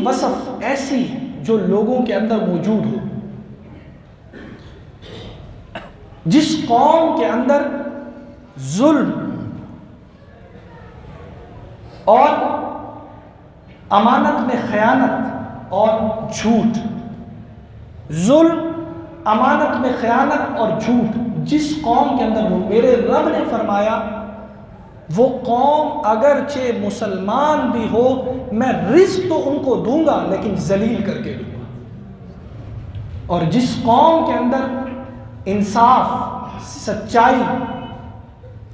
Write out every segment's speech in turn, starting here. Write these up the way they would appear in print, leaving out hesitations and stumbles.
وصف ایسی ہے جو لوگوں کے اندر موجود ہو. جس قوم کے اندر ظلم اور امانت میں خیانت اور جھوٹ، ظلم، امانت میں خیانت اور جھوٹ جس قوم کے اندر ہو، میرے رب نے فرمایا وہ قوم اگرچہ مسلمان بھی ہو میں رزق تو ان کو دوں گا لیکن ذلیل کر کے دوں گا. اور جس قوم کے اندر انصاف، سچائی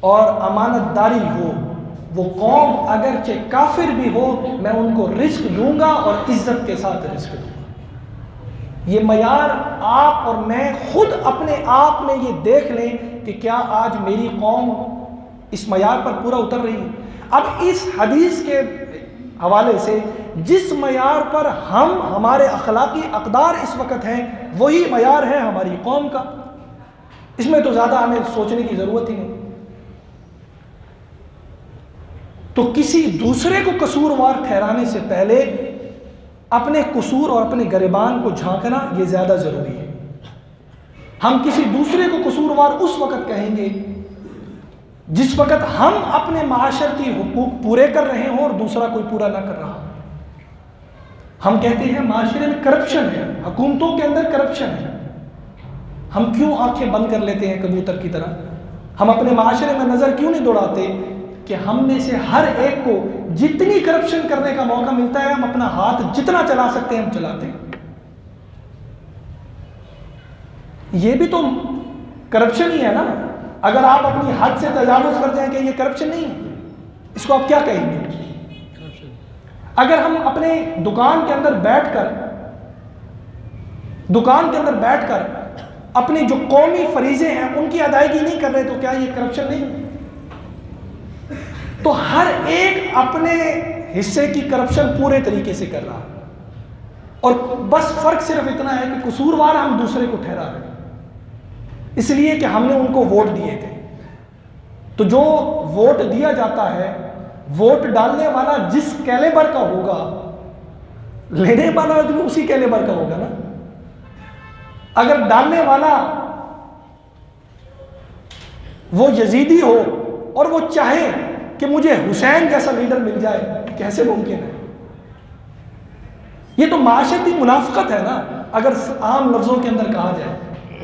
اور امانت داری ہو، وہ قوم اگرچہ کافر بھی ہو میں ان کو رزق دوں گا اور عزت کے ساتھ رزق دوں گا. یہ معیار آپ اور میں خود اپنے آپ میں یہ دیکھ لیں کہ کیا آج میری قوم اس معیار پر پورا اتر رہی ہے. اب اس حدیث کے حوالے سے جس معیار پر ہم ہمارے اخلاقی اقدار اس وقت ہیں وہی معیار ہے ہماری قوم کا. اس میں تو زیادہ ہمیں سوچنے کی ضرورت ہی نہیں. تو کسی دوسرے کو قصوروار ٹھہرانے سے پہلے اپنے قصور اور اپنے گریبان کو جھانکنا یہ زیادہ ضروری ہے. ہم کسی دوسرے کو قصوروار اس وقت کہیں گے جس وقت ہم اپنے معاشرتی حقوق پورے کر رہے ہوں اور دوسرا کوئی پورا نہ کر رہا. ہم کہتے ہیں معاشرے میں کرپشن ہے، حکومتوں کے اندر کرپشن ہے. ہم کیوں آنکھیں بند کر لیتے ہیں کبوتر کی طرح؟ ہم اپنے معاشرے میں نظر کیوں نہیں دوڑاتے کہ ہم میں سے ہر ایک کو جتنی کرپشن کرنے کا موقع ملتا ہے ہم اپنا ہاتھ جتنا چلا سکتے ہیں ہم چلاتے ہیں. یہ بھی تو کرپشن ہی ہے نا. اگر آپ اپنی حد سے تجاوز کر جائیں کہ یہ کرپشن نہیں ہے، اس کو آپ کیا کہیں گے؟ اگر ہم اپنے دکان کے اندر بیٹھ کر اپنے جو قومی فریضے ہیں ان کی ادائیگی نہیں کر رہے تو کیا یہ کرپشن نہیں ہے؟ تو ہر ایک اپنے حصے کی کرپشن پورے طریقے سے کر رہا ہے اور بس فرق صرف اتنا ہے کہ قصوروار ہم دوسرے کو ٹھہرا رہے ہیں اس لیے کہ ہم نے ان کو ووٹ دیے تھے. تو جو ووٹ دیا جاتا ہے، ووٹ ڈالنے والا جس کیلیبر کا ہوگا لینے والا بھی اسی کیلیبر کا ہوگا نا. اگر ڈالنے والا وہ یزیدی ہو اور وہ چاہے کہ مجھے حسین جیسا لیڈر مل جائے، کیسے ممکن ہے؟ یہ تو معاشرتی منافقت ہے نا. اگر عام لفظوں کے اندر کہا جائے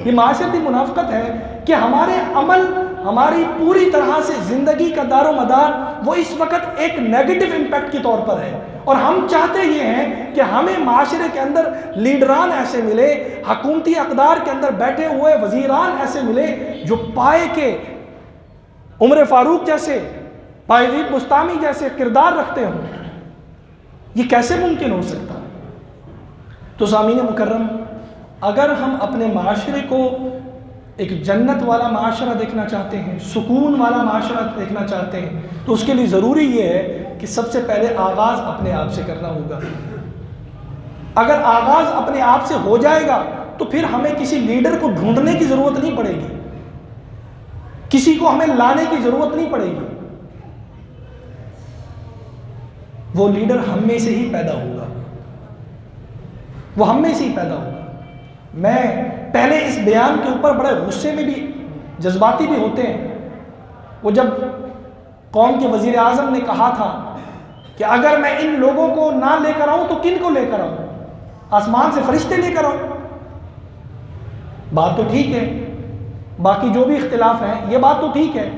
یہ معاشرتی منافقت ہے کہ ہمارے عمل، ہماری پوری طرح سے زندگی کا دار و مدار وہ اس وقت ایک نیگیٹو امپیکٹ کے طور پر ہے. اور ہم چاہتے یہ ہیں کہ ہمیں معاشرے کے اندر لیڈران ایسے ملے، حکومتی اقدار کے اندر بیٹھے ہوئے وزیران ایسے ملے جو پائے کے عمر فاروق جیسے، پائیوید بستامی جیسے کردار رکھتے ہوں. یہ کیسے ممکن ہو سکتا؟ تو سامعین مکرم، اگر ہم اپنے معاشرے کو ایک جنت والا معاشرہ دیکھنا چاہتے ہیں، سکون والا معاشرہ دیکھنا چاہتے ہیں، تو اس کے لیے ضروری یہ ہے کہ سب سے پہلے آغاز اپنے آپ سے کرنا ہوگا. اگر آغاز اپنے آپ سے ہو جائے گا تو پھر ہمیں کسی لیڈر کو ڈھونڈنے کی ضرورت نہیں پڑے گی، کسی کو ہمیں لانے کی ضرورت نہیں پڑے گی. وہ لیڈر ہم میں سے ہی پیدا ہوگا، وہ ہم میں سے ہی پیدا ہوگا. میں پہلے اس بیان کے اوپر بڑے غصے میں بھی، جذباتی بھی ہوتے ہیں. وہ جب قوم کے وزیر اعظم نے کہا تھا کہ اگر میں ان لوگوں کو نہ لے کر آؤں تو کن کو لے کر آؤں؟ آسمان سے فرشتے لے کر آؤں. بات تو ٹھیک ہے، باقی جو بھی اختلاف ہیں یہ بات تو ٹھیک ہے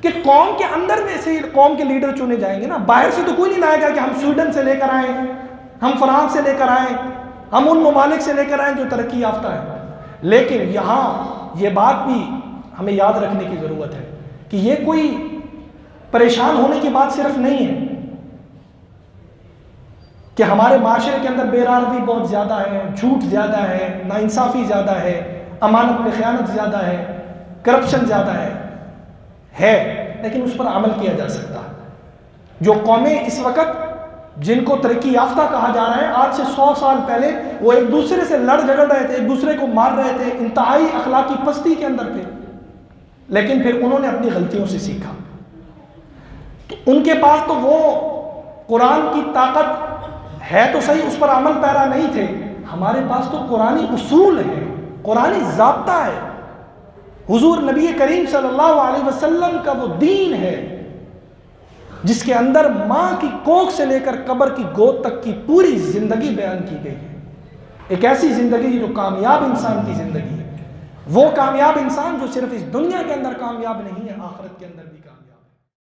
کہ قوم کے اندر میں سے قوم کے لیڈر چنے جائیں گے نا. باہر سے تو کوئی نہیں لائے گا کہ ہم سویڈن سے لے کر آئیں، ہم فرانس سے لے کر آئیں، ہم ان ممالک سے لے کر آئیں جو ترقی یافتہ ہے. لیکن یہاں یہ بات بھی ہمیں یاد رکھنے کی ضرورت ہے کہ یہ کوئی پریشان ہونے کی بات صرف نہیں ہے کہ ہمارے معاشرے کے اندر بے راروی بہت زیادہ ہے، جھوٹ زیادہ ہے، ناانصافی زیادہ ہے، امانت میں خیانت زیادہ ہے، کرپشن زیادہ ہے، لیکن اس پر عمل کیا جا سکتا ہے. جو قومیں اس وقت جن کو ترقی یافتہ کہا جا رہا ہے، آج سے 100 سال پہلے وہ ایک دوسرے سے لڑ جھگڑ رہے تھے، ایک دوسرے کو مار رہے تھے، انتہائی اخلاقی پستی کے اندر تھے، لیکن پھر انہوں نے اپنی غلطیوں سے سیکھا. تو ان کے پاس تو وہ قرآن کی طاقت ہے تو صحیح اس پر عمل پیرا نہیں تھے، ہمارے پاس تو قرآنی اصول ہے، قرآنی ضابطہ ہے، حضور نبی کریم صلی اللہ علیہ وسلم کا وہ دین ہے جس کے اندر ماں کی کوکھ سے لے کر قبر کی گود تک کی پوری زندگی بیان کی گئی ہے، ایک ایسی زندگی جو کامیاب انسان کی زندگی ہے، وہ کامیاب انسان جو صرف اس دنیا کے اندر کامیاب نہیں ہے، آخرت کے اندر بھی کامیاب